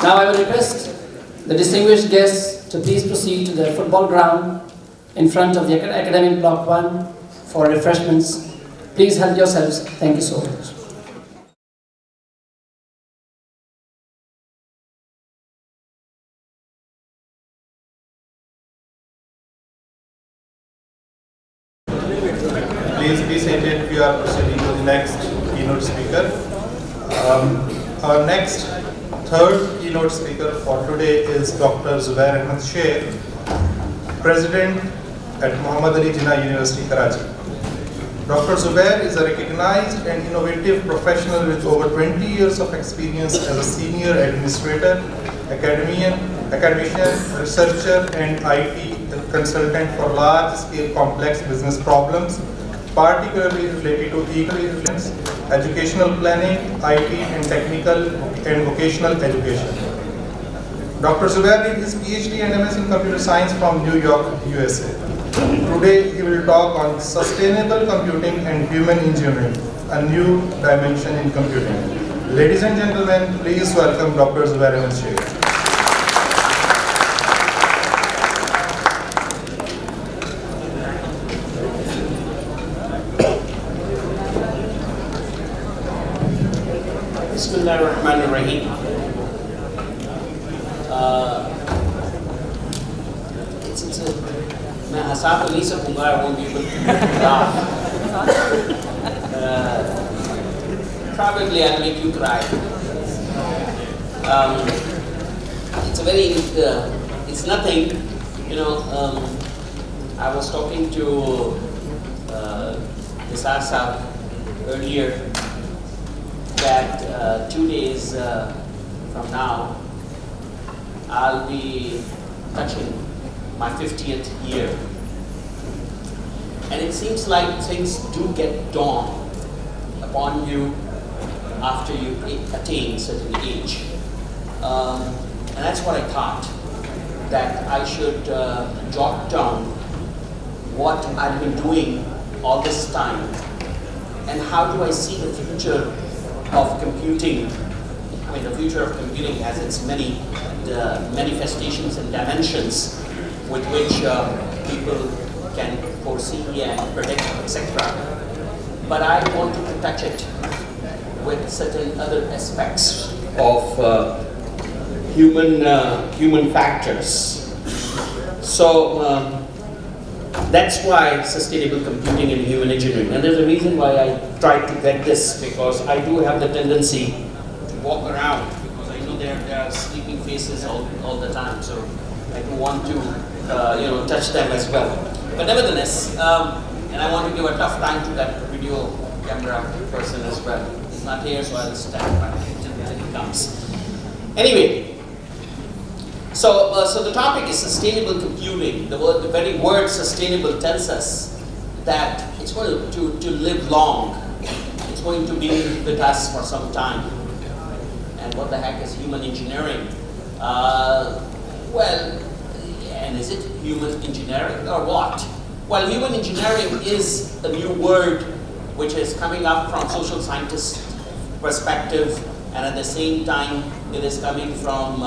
Now I will request the distinguished guests to please proceed to the football ground in front of the academic block 1 for refreshments. Please help yourselves. Thank you so much. Please be seated. We are proceeding to the next keynote speaker. Our next third keynote speaker for today is Dr. Zubair Shaikh, President at Muhammad Ali Jinnah University, Karachi. Dr. Zubair is a recognized and innovative professional with over 20 years of experience as a senior administrator, academician, researcher, and IT consultant for large-scale complex business problems, particularly related to e-governance, educational planning, IT, and technical and vocational education. Dr. Zubair did his PhD and MS in computer science from New York, USA. Today, he will talk on sustainable computing and human engineering, a new dimension in computing. Ladies and gentlemen, please welcome Dr. Zubair Shaikh. Bismillahirrahmanirrahim. मैं हंसा तो नहीं सकूंगा, I won't be able to laugh. Probably I'll make you cry. It's a very, it's nothing, you know. I was talking to Nisar Saab earlier that 2 days from now, I'll be touching my 50th year. And it seems like things do get dawn upon you after you attain a certain age. And that's what I thought, that I should jot down what I've been doing all this time and how do I see the future of computing. I mean, the future of computing has its many manifestations and dimensions with which people can foresee and predict, etc. But I want to touch it with certain other aspects of human factors. So that's why sustainable computing and human engineering. And there's a reason why I tried to get this, because I do have the tendency to walk around, because I know there are sleeping faces all the time. So I do want to touch them as well. But nevertheless, and I want to give a tough time to that video camera person as well. He's not here, so I'll stand by until he comes. Anyway, so the topic is sustainable computing. The very word sustainable tells us that it's going to live long. It's going to be with us for some time. And what the heck is human engineering? Well, and is it human engineering or what? Well, human engineering is a new word which is coming up from social scientist perspective, and at the same time it is coming from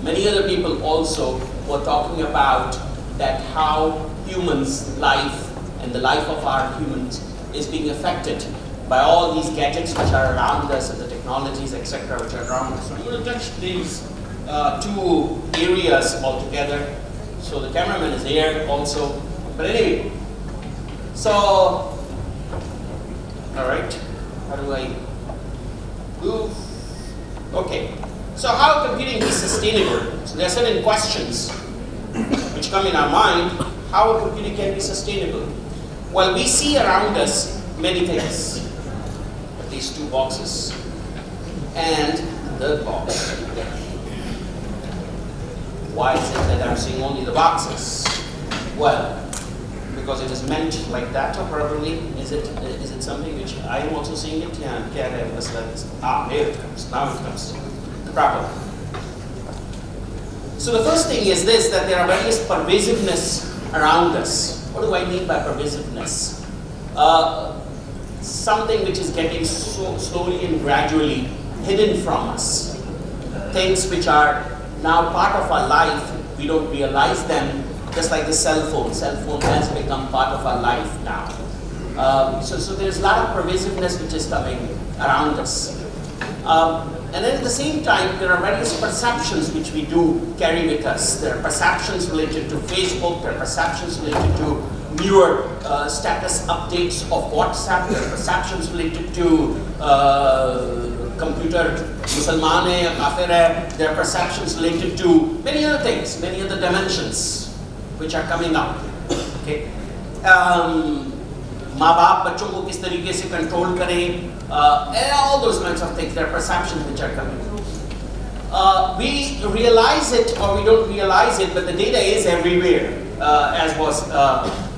many other people also who are talking about that how humans' life and the life of our humans is being affected by all these gadgets which are around us and the technologies, etc., which are around us. So I'm going to touch these two areas altogether. So the cameraman is here also. But anyway, so, all right, how do I move? Okay, so how computing is sustainable? So there are certain questions which come in our mind. How computing can be sustainable? Well, we see around us many things. These two boxes and the third box. Why is it that I'm seeing only the boxes? Well, because it is meant like that, or probably is it something which I am also seeing it? Yeah, here it comes. Now it comes properly. So the first thing is this, that there are various pervasiveness around us. What do I mean by pervasiveness? Something which is getting so slowly and gradually hidden from us. things which are now part of our life, we don't realize them, just like the cell phone. Cell phone has become part of our life now. So there's a lot of pervasiveness which is coming around us. And then at the same time, there are various perceptions which we do carry with us. There are perceptions related to Facebook, there are perceptions related to newer status updates of WhatsApp, there are perceptions related to computer, Musalman hai, kafir hai, there are perceptions related to many other things, many other dimensions which are coming up. Okay. माँ बाप बच्चों को किस तरीके से control करें, all those kinds of things, there are perceptions which are coming. We realize it or we don't realize it, but the data is everywhere, as was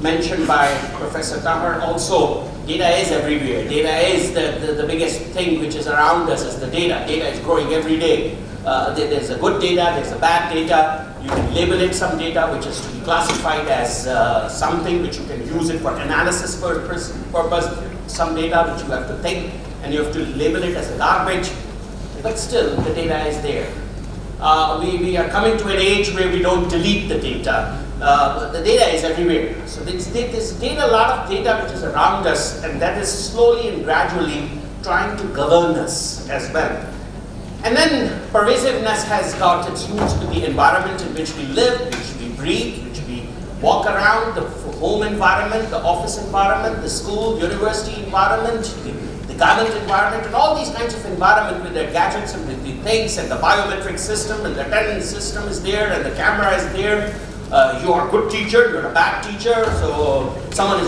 mentioned by Professor Tahar also. Data is everywhere. Data is the biggest thing which is around us is the data. Data is growing every day. There's a good data, there's a bad data. You can label it some data which is to be classified as something which you can use it for analysis purpose. Some data which you have to think and you have to label it as a garbage. But still, the data is there. We are coming to an age where we don't delete the data. The data is everywhere. So there's data, a lot of data which is around us, and that is slowly and gradually trying to govern us as well. And then pervasiveness has got its roots with the environment in which we live, which we breathe, which we walk around, the home environment, the office environment, the school, university environment, the government environment, and all these kinds of environment with their gadgets and with the things, and the biometric system, and the attendance system is there, and the camera is there. You are a good teacher, you're a bad teacher, so someone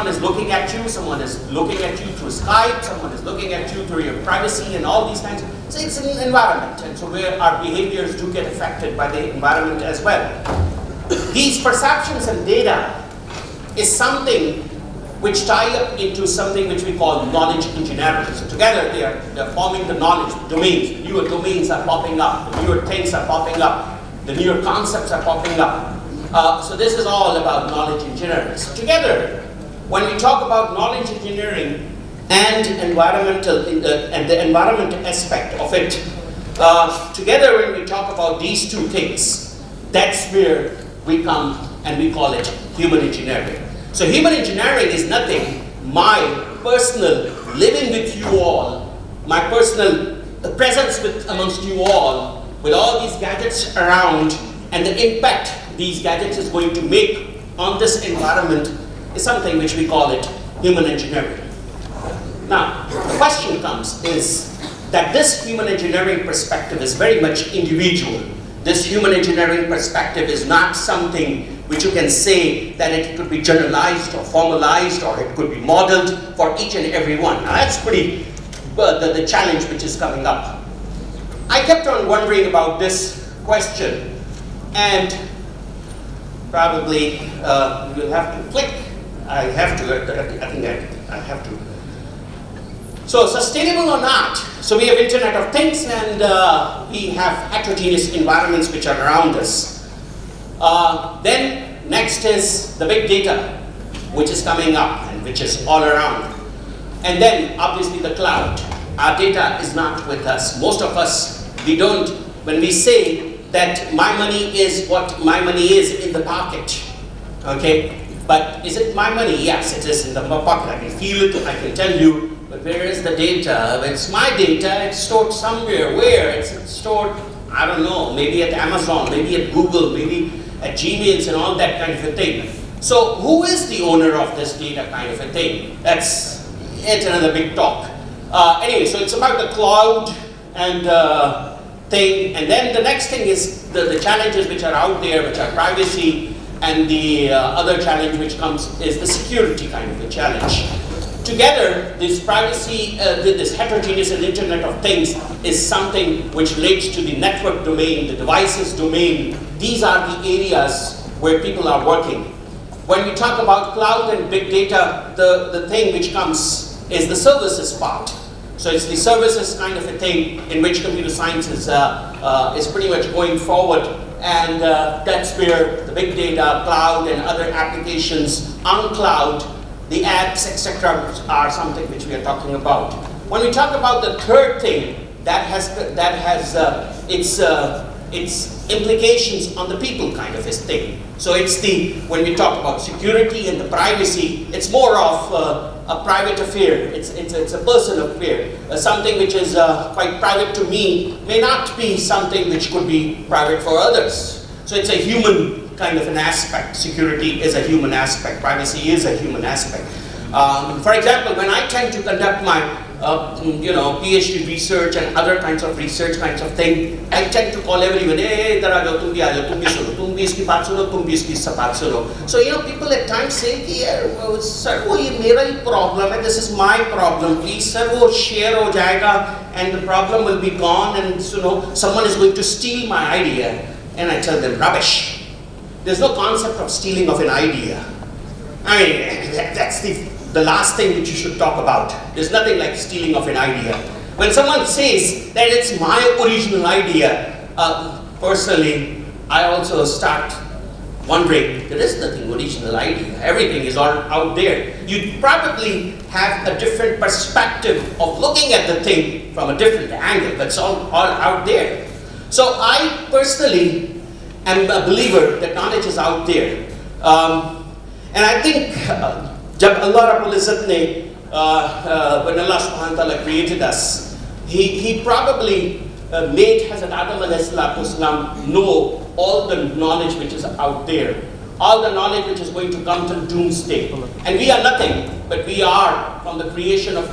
is looking at you, someone is looking at you through Skype, someone is looking at you through your privacy and all these kinds. So it's an environment, and so where our behaviors do get affected by the environment as well. These perceptions and data is something which tie up into something which we call knowledge engineering. So together they're forming the knowledge domains. Newer domains are popping up, the newer things are popping up. The newer concepts are popping up. So this is all about knowledge engineering. So together, when we talk about knowledge engineering and environmental and the environmental aspect of it, together when we talk about these two things, that's where we come and we call it human engineering. So human engineering is nothing, my personal living with you all, my personal presence amongst you all, with all these gadgets around, and the impact these gadgets is going to make on this environment is something which we call it human engineering. Now, the question comes is that this human engineering perspective is very much individual. This human engineering perspective is not something which you can say that it could be generalized or formalized or it could be modeled for each and every one. Now that's pretty the challenge which is coming up. I kept on wondering about this question, and probably you'll have to click. I think I have to. So sustainable or not? So we have Internet of Things, and we have heterogeneous environments which are around us. Then next is the big data, which is coming up and which is all around. And then obviously the cloud. Our data is not with us. Most of us, we don't, when we say that my money is what my money is in the pocket, okay? But is it my money? Yes, it is in the pocket. I can feel it, I can tell you, but where is the data? It's my data, it's stored somewhere. Where? It's stored, I don't know, maybe at Amazon, maybe at Google, maybe at Gmails and all that kind of a thing. So who is the owner of this data kind of a thing? That's another big talk. Anyway, so it's about the cloud and thing, and then the next thing is the challenges which are out there, which are privacy, and the other challenge which comes is the security kind of a challenge. Together, this privacy, this heterogeneous and Internet of Things is something which relates to the network domain, the devices domain. These are the areas where people are working. When we talk about cloud and big data, the thing which comes is the services part. So it's the services kind of a thing in which computer science is pretty much going forward, and that's where the big data, cloud, and other applications on cloud, the apps, etc., are something which we are talking about. When we talk about the third thing, that has its implications on the people kind of a thing. So it's when we talk about security and the privacy, it's more of a private affair. It's a personal affair. Something which is quite private to me may not be something which could be private for others. So it's a human kind of an aspect. Security is a human aspect. Privacy is a human aspect. For example, when I tend to conduct my PhD research and other kinds of research kinds of thing, I tend to call everyone, hey, idhar aa jao, tum bhi suno, tum bhi iski baat suno, tum bhi iski baat suno. So, people at times say, sir, wo ye mera hi problem hai, this is my problem, please sir, wo share ho jayega and the problem will be gone and someone is going to steal my idea. And I tell them, rubbish. There's no concept of stealing of an idea. I mean, that's the last thing which you should talk about. There's nothing like stealing of an idea. When someone says that it's my original idea, personally, I also start wondering, there is nothing original idea. Everything is all out there. You probably have a different perspective of looking at the thing from a different angle. That's all out there. So I personally am a believer that knowledge is out there. And I think jab Allah Rabbul Izzat ne, when Allah subhanahu wa ta'ala created us, He probably made Hazrat Adam alayhi salatu wasalam know all the knowledge which is out there, all the knowledge which is going to come to doomsday. And we are nothing, but we are from the creation of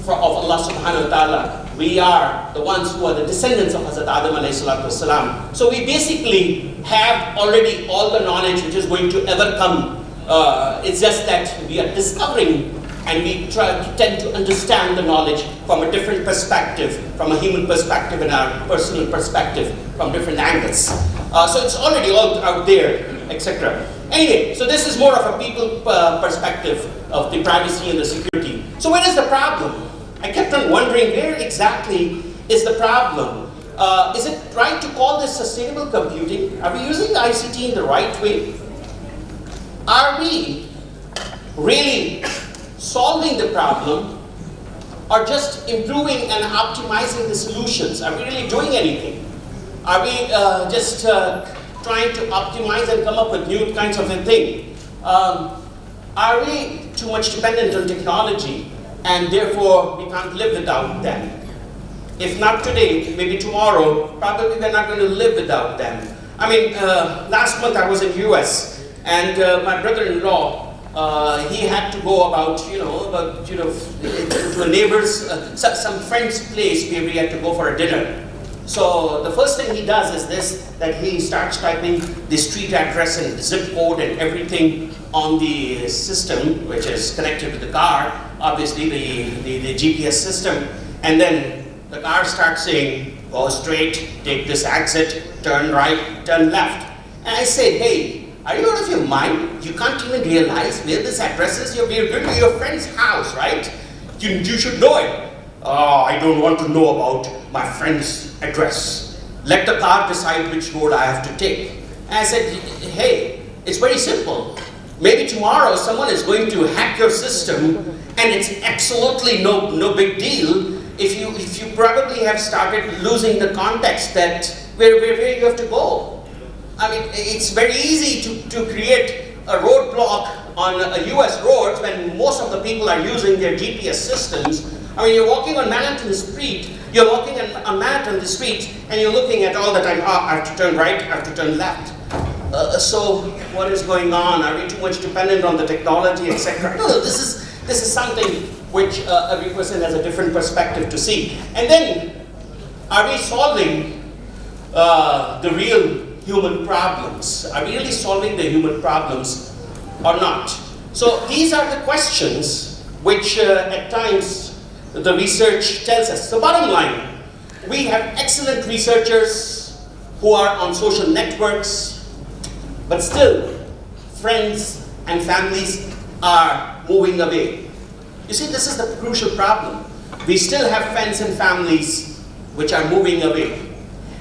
Allah subhanahu wa ta'ala. We are the ones who are the descendants of Hazrat Adam alayhi salatu wasalam. So we basically have already all the knowledge which is going to ever come. It's just that we are discovering and we tend to understand the knowledge from a different perspective, from a human perspective and our personal perspective, from different angles. So it's already all out there, etc. Anyway, so this is more of a people perspective of the privacy and the security. So where is the problem? I kept on wondering, where exactly is the problem? Is it right to call this sustainable computing? Are we using the ICT in the right way? Are we really solving the problem or just improving and optimizing the solutions? Are we really doing anything? Are we just trying to optimize and come up with new kinds of a thing? Are we too much dependent on technology and therefore we can't live without them? If not today, maybe tomorrow, probably we're not going to live without them. I mean, last month I was in US. And my brother-in-law, he had to go to a neighbor's, some friend's place where we had to go for a dinner. So the first thing he does is this, that he starts typing the street address and the zip code and everything on the system, which is connected to the car, obviously the GPS system. And then the car starts saying, go straight, take this exit, turn right, turn left. And I say, hey, are you out of your mind? You can't even realize where this address is. You're going to your friend's house, right? You should know it. Oh, I don't want to know about my friend's address. Let the car decide which road I have to take. And I said, hey, it's very simple. Maybe tomorrow someone is going to hack your system and it's absolutely no big deal if you probably have started losing the context that where you have to go. I mean, it's very easy to create a roadblock on US roads when most of the people are using their GPS systems. I mean, you're walking on Manhattan Street, you're walking on Manhattan Street, and you're looking at all the time, I have to turn right, I have to turn left. So what is going on? Are we too much dependent on the technology, etc.? No, this is something which every person has a different perspective to see. And then, are we solving the real human problems? Are we really solving the human problems or not? So these are the questions which at times the research tells us. So bottom line, we have excellent researchers who are on social networks, but still friends and families are moving away. You see, this is the crucial problem. We still have friends and families which are moving away.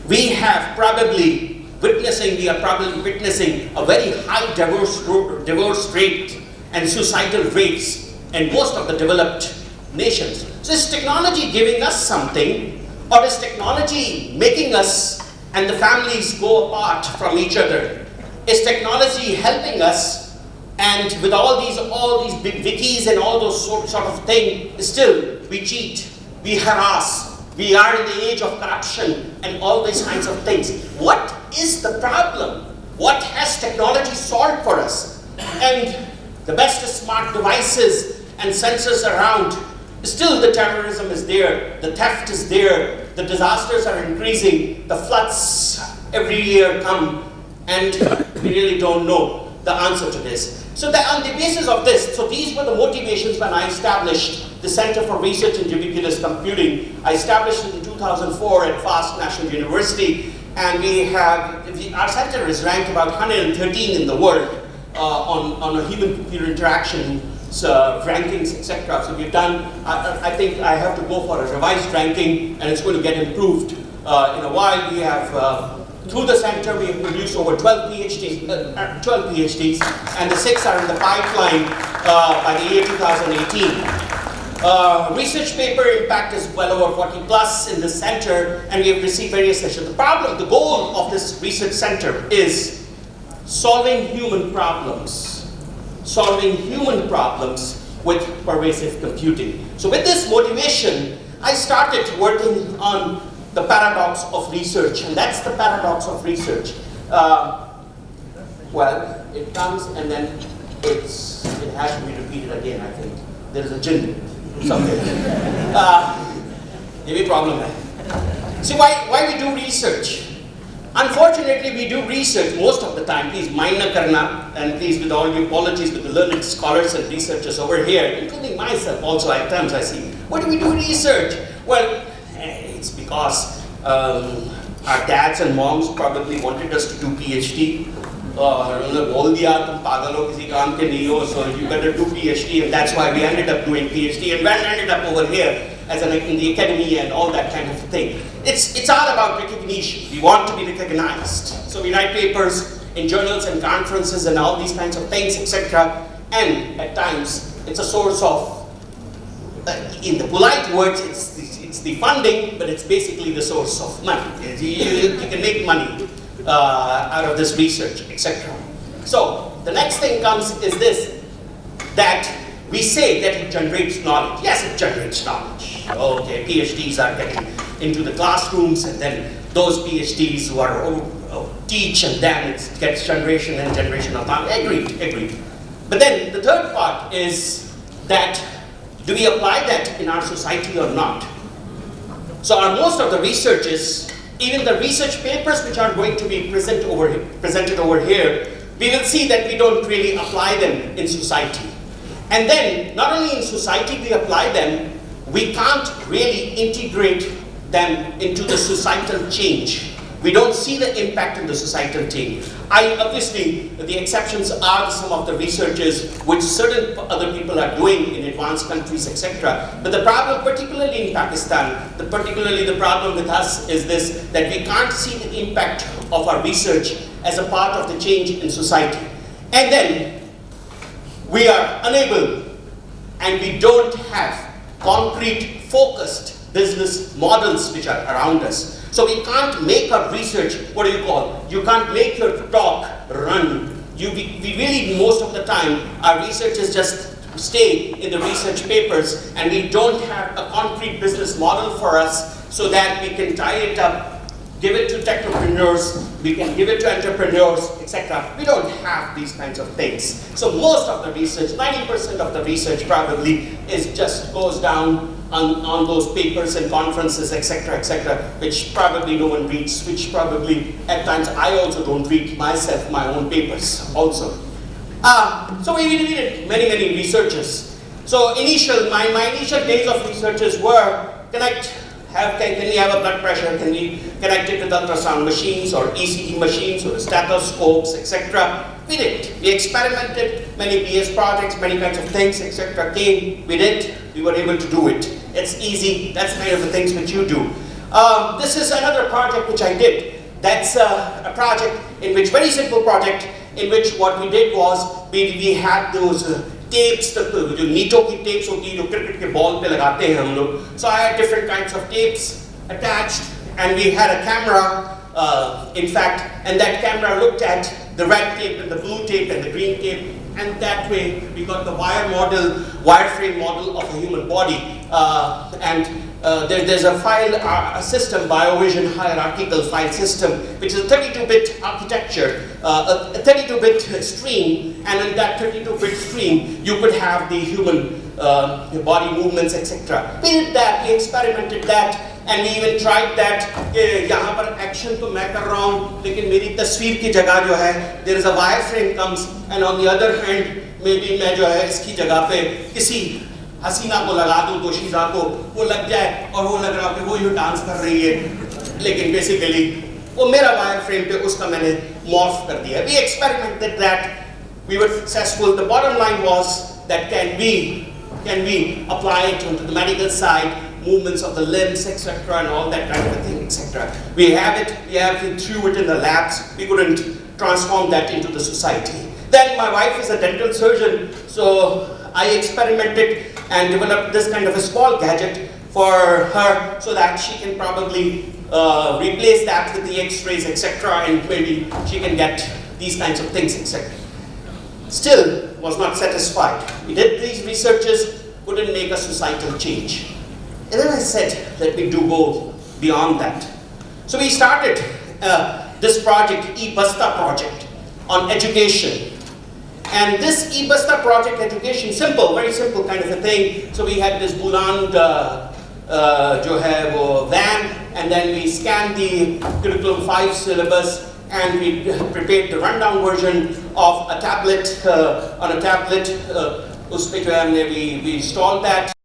We are probably witnessing a very high divorce rate and suicidal rates in most of the developed nations. So is technology giving us something, Or is technology making us and the families go apart from each other? Is technology helping us, and with all these big wikis and all those sort of things, still we cheat, we harass, we are in the age of corruption and all these kinds of things? What is the problem? What has technology solved for us? And the best smart devices and sensors around, still the terrorism is there, the theft is there, the disasters are increasing, the floods every year come, and we really don't know the answer to this. So that on the basis of this, so these were the motivations when I established the Center for Research in Ubiquitous Computing. I established it in 2004 at FAST National University, and our center is ranked about 113 in the world on a human-computer interaction rankings, etc. So we've done, I think I have to go for a revised ranking, and it's going to get improved in a while. We have, through the center, we have produced over 12 PhDs, and the 6 are in the pipeline by the year 2018. Research paper impact is well over 40 plus in the center, and we have received various sessions. The goal of this research center is solving human problems with pervasive computing. So with this motivation, I started working on the paradox of research, and that's the paradox of research. Well, it comes and then it has to be repeated again, I think. There is a jinn somewhere. Maybe problem hai. See, why we do research? Unfortunately, we do research most of the time. Please mind na karna, and please, with all due apologies with the learned scholars and researchers over here, including myself also at times I see. Why do we do research? Well, it's because our dads and moms probably wanted us to do PhD. So you better do PhD, and that's why we ended up doing PhD, and then ended up over here as in the academy and all that kind of thing. It's all about recognition. We want to be recognized. So we write papers in journals and conferences and all these kinds of things, etc. And at times, it's a source of, in the polite words, it's the funding, but it's basically the source of money. You can make money out of this research, etc. So the next thing comes is this, that we say that it generates knowledge. Yes, it generates knowledge. Okay, PhDs are getting into the classrooms, and then those PhDs who are teach, and then it gets generation and generation of knowledge. Agreed. But then the third part is that, do we apply that in our society or not? So most of the researches, even the research papers which are going to be presented over here, we will see that we don't really apply them in society. And then, not only in society we apply them, we can't really integrate them into the societal change. We don't see the impact in the societal change. Obviously, the exceptions are some of the researches which certain other people are doing in advanced countries, etc. But the problem, particularly in Pakistan, the problem with us is this, that we can't see the impact of our research as a part of the change in society. And then, we are unable, and we don't have concrete, focused business models which are around us. So we can't make our research, you can't make your talk run. We really, most of the time, our researchers just stay in the research papers, and we don't have a concrete business model for us so that we can tie it up, give it to technopreneurs, we can give it to entrepreneurs, etc. We don't have these kinds of things. So most of the research, 90% of the research probably just goes down on those papers and conferences, etc., which probably no one reads, which probably at times I also don't read myself, my own papers also. So we did many researches. So my initial days of researches were can we have a blood pressure? Can we connect it with ultrasound machines or ECG machines or stethoscopes, etc.? We did. We experimented, many PS projects, many kinds of things, etc. came, we did, we were able to do it. It's easy, that's kind of the things which you do. This is another project which I did. That's a project in which, very simple project, in which what we did was, we had those tapes, जो नीटो की tapes होती है जो cricket के ball पे लगाते हैं हम लोग. So I had different kinds of tapes. attached, and we had a camera, in fact, and that camera looked at the red tape and the blue tape and the green tape, and that way we got the wireframe model of a human body. There's a file system, BioVision hierarchical file system, which is a 32-bit architecture, a 32-bit stream, and in that 32-bit stream, you could have the human body movements, etc. We did that, we experimented that, and we even tried that. यहाँ पर action तो मैं कर रहा हूँ, लेकिन मेरी तस्वीर की जगह जो है, there is a wireframe comes, and on the other hand, maybe मैं जो है इसकी जगह पे किसी हसीना को लगा दूँ, दोशीज़ा को, वो लग जाए और वो लग रहा है कि वो यूँ डांस कर रही है, लेकिन basically वो मेरा wireframe पे उसका मैंने morph कर दिया. We experimented that, we were successful. The bottom line was that can we apply it onto the medical side, movements of the limbs, etc., and all that kind of a thing, etc. We have it through it in the labs. We couldn't transform that into the society. Then my wife is a dental surgeon, so I experimented and developed this kind of a small gadget for her so that she can probably replace that with the x-rays, etc., and maybe she can get these kinds of things, etc. Still was not satisfied. We did these researches, couldn't make a societal change. And then I said, let me go beyond that. So we started this project, eBasta project, on education. And this eBasta project, education, simple, very simple kind of a thing. So we had this Buland जो है वो van, and then we scanned the curriculum 5 syllabus, and we prepared the rundown version of a tablet, on a tablet, उस पे जो है हमने we installed that.